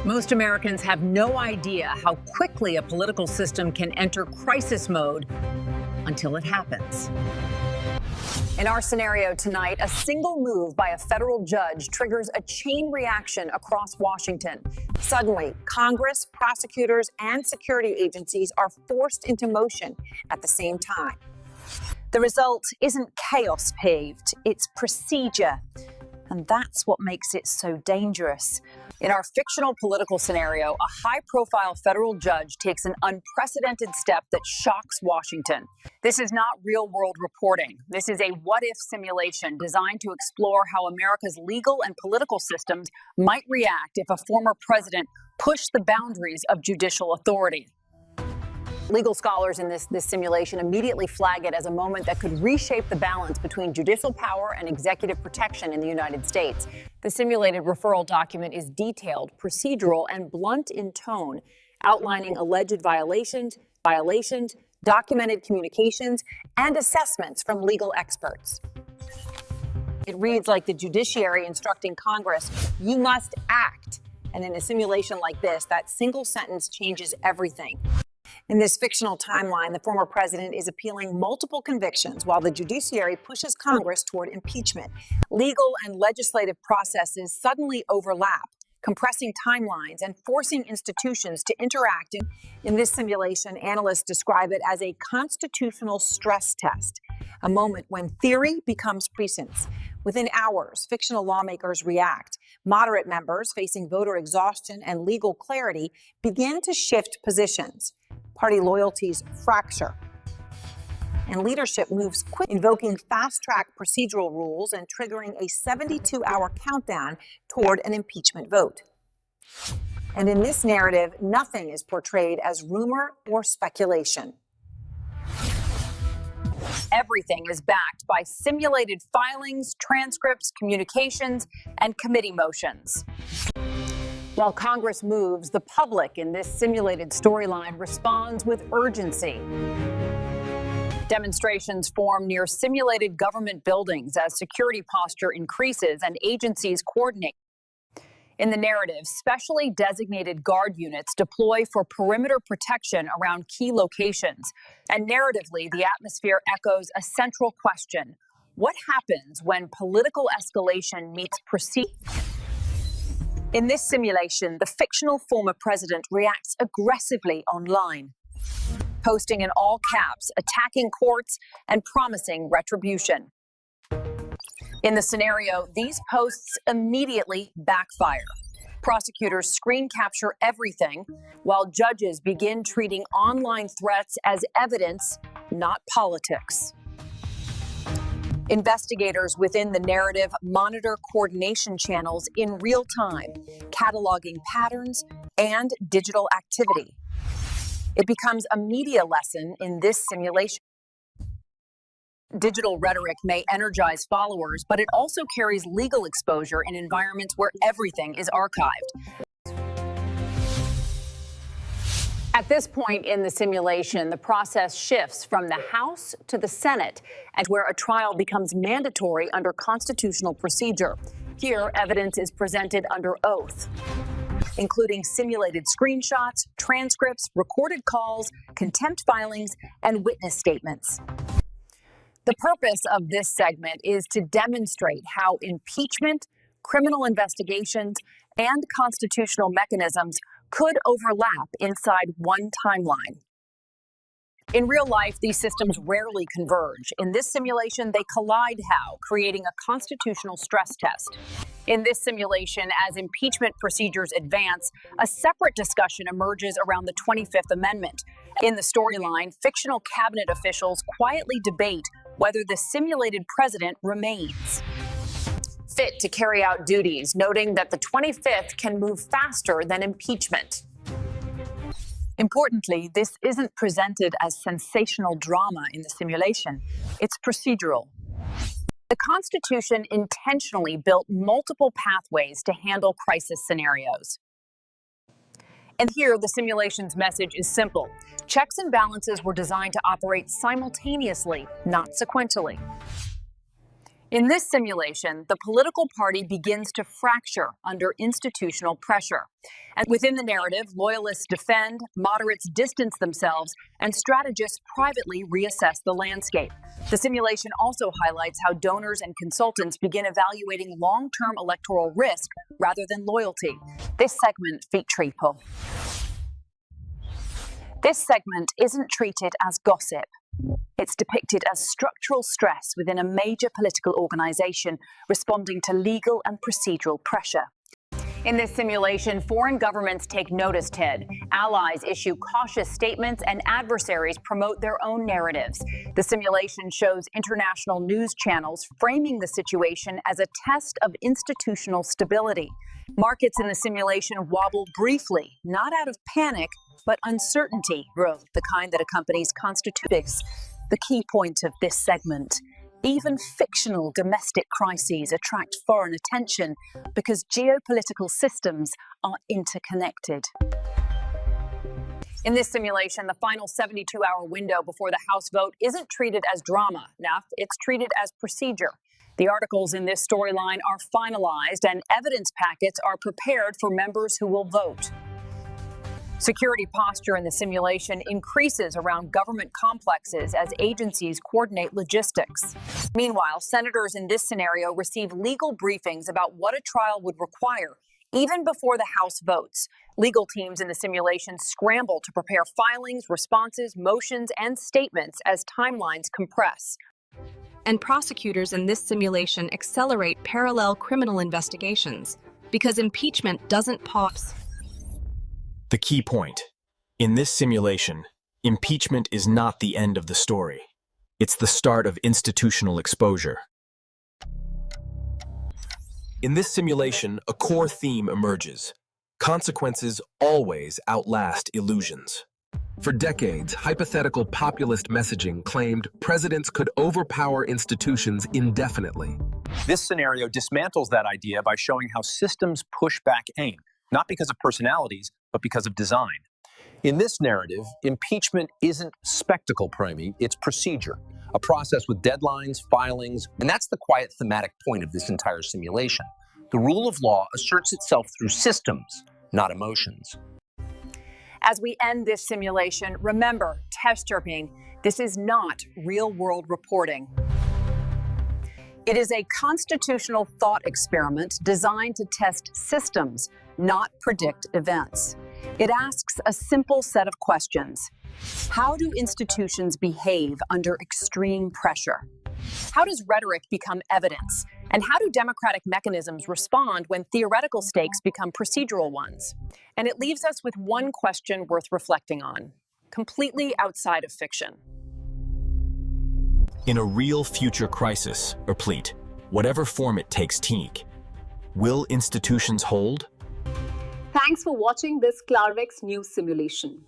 Most Americans have no idea how quickly a political system can enter crisis mode until it happens. In our scenario tonight, a single move by a federal judge triggers a chain reaction across Washington. Suddenly, Congress, prosecutors, and security agencies are forced into motion at the same time. The result isn't chaos paved, it's procedure. And that's what makes it so dangerous. In our fictional political scenario, a high-profile federal judge takes an unprecedented step that shocks Washington. This is not real-world reporting. This is a what-if simulation designed to explore how America's legal and political systems might react if a former president pushed the boundaries of judicial authority. Legal scholars in this simulation immediately flag it as a moment that could reshape the balance between judicial power and executive protection in the United States. The simulated referral document is detailed, procedural, and blunt in tone, outlining alleged violations, documented communications, and assessments from legal experts. It reads like the judiciary instructing Congress, "You must act." And in a simulation like this, that single sentence changes everything. In this fictional timeline, the former president is appealing multiple convictions while the judiciary pushes Congress toward impeachment. Legal and legislative processes suddenly overlap, compressing timelines and forcing institutions to interact. In this simulation, analysts describe it as a constitutional stress test, a moment when theory becomes precedent. Within hours, fictional lawmakers react. Moderate members, facing voter exhaustion and legal clarity, begin to shift positions. Party loyalties fracture. And leadership moves quickly, invoking fast-track procedural rules and triggering a 72-hour countdown toward an impeachment vote. And in this narrative, nothing is portrayed as rumor or speculation. Everything is backed by simulated filings, transcripts, communications, and committee motions. While Congress moves, the public in this simulated storyline responds with urgency. Demonstrations form near simulated government buildings as security posture increases and agencies coordinate. In the narrative, specially designated guard units deploy for perimeter protection around key locations. And narratively, the atmosphere echoes a central question: what happens when political escalation meets procedure? In this simulation, the fictional former president reacts aggressively online, posting in all caps, attacking courts, and promising retribution. In the scenario, these posts immediately backfire. Prosecutors screen capture everything, while judges begin treating online threats as evidence, not politics. Investigators within the narrative monitor coordination channels in real time, cataloging patterns and digital activity. It becomes a media lesson in this simulation. Digital rhetoric may energize followers, but it also carries legal exposure in environments where everything is archived. At this point in the simulation, the process shifts from the House to the Senate, and where a trial becomes mandatory under constitutional procedure. Here, evidence is presented under oath, including simulated screenshots, transcripts, recorded calls, contempt filings, and witness statements. The purpose of this segment is to demonstrate how impeachment, criminal investigations, and constitutional mechanisms could overlap inside one timeline. In real life, these systems rarely converge. In this simulation, they collide creating a constitutional stress test. In this simulation, as impeachment procedures advance, a separate discussion emerges around the 25th Amendment. In the storyline, fictional cabinet officials quietly debate whether the simulated president remains fit to carry out duties, noting that the 25th can move faster than impeachment. Importantly, this isn't presented as sensational drama in the simulation. It's procedural. The Constitution intentionally built multiple pathways to handle crisis scenarios. And here, the simulation's message is simple. Checks and balances were designed to operate simultaneously, not sequentially. In this simulation, the political party begins to fracture under institutional pressure. And within the narrative, loyalists defend, moderates distance themselves, and strategists privately reassess the landscape. The simulation also highlights how donors and consultants begin evaluating long-term electoral risk rather than loyalty. This segment isn't treated as gossip. It's depicted as structural stress within a major political organization responding to legal and procedural pressure. In this simulation, foreign governments take notice, Ted. Allies issue cautious statements and adversaries promote their own narratives. The simulation shows international news channels framing the situation as a test of institutional stability. Markets in the simulation wobble briefly, not out of panic, but uncertainty, growth, the kind that accompanies constitutions. The key point of this segment: even fictional domestic crises attract foreign attention because geopolitical systems are interconnected. In this simulation, the final 72-hour window before the House vote isn't treated as drama. Now, it's treated as procedure. The articles in this storyline are finalized and evidence packets are prepared for members who will vote. Security posture in the simulation increases around government complexes as agencies coordinate logistics. Meanwhile, senators in this scenario receive legal briefings about what a trial would require, even before the House votes. Legal teams in the simulation scramble to prepare filings, responses, motions, and statements as timelines compress. And prosecutors in this simulation accelerate parallel criminal investigations because impeachment doesn't pause. The key point: in this simulation, impeachment is not the end of the story. It's the start of institutional exposure. In this simulation, a core theme emerges: consequences always outlast illusions. For decades, hypothetical populist messaging claimed presidents could overpower institutions indefinitely. This scenario dismantles that idea by showing how systems push back aim, not because of personalities, but because of design. In this narrative, impeachment isn't spectacle priming, it's procedure, a process with deadlines, filings, and that's the quiet thematic point of this entire simulation. The rule of law asserts itself through systems, not emotions. As we end this simulation, remember, Testerping, this is not real-world reporting. It is a constitutional thought experiment designed to test systems, not predict events. It asks a simple set of questions. How do institutions behave under extreme pressure? How does rhetoric become evidence? And how do democratic mechanisms respond when theoretical stakes become procedural ones? And it leaves us with one question worth reflecting on, completely outside of fiction. In a real future crisis, or pleat, whatever form it takes, will institutions hold? Thanks for watching this Clarvex news simulation.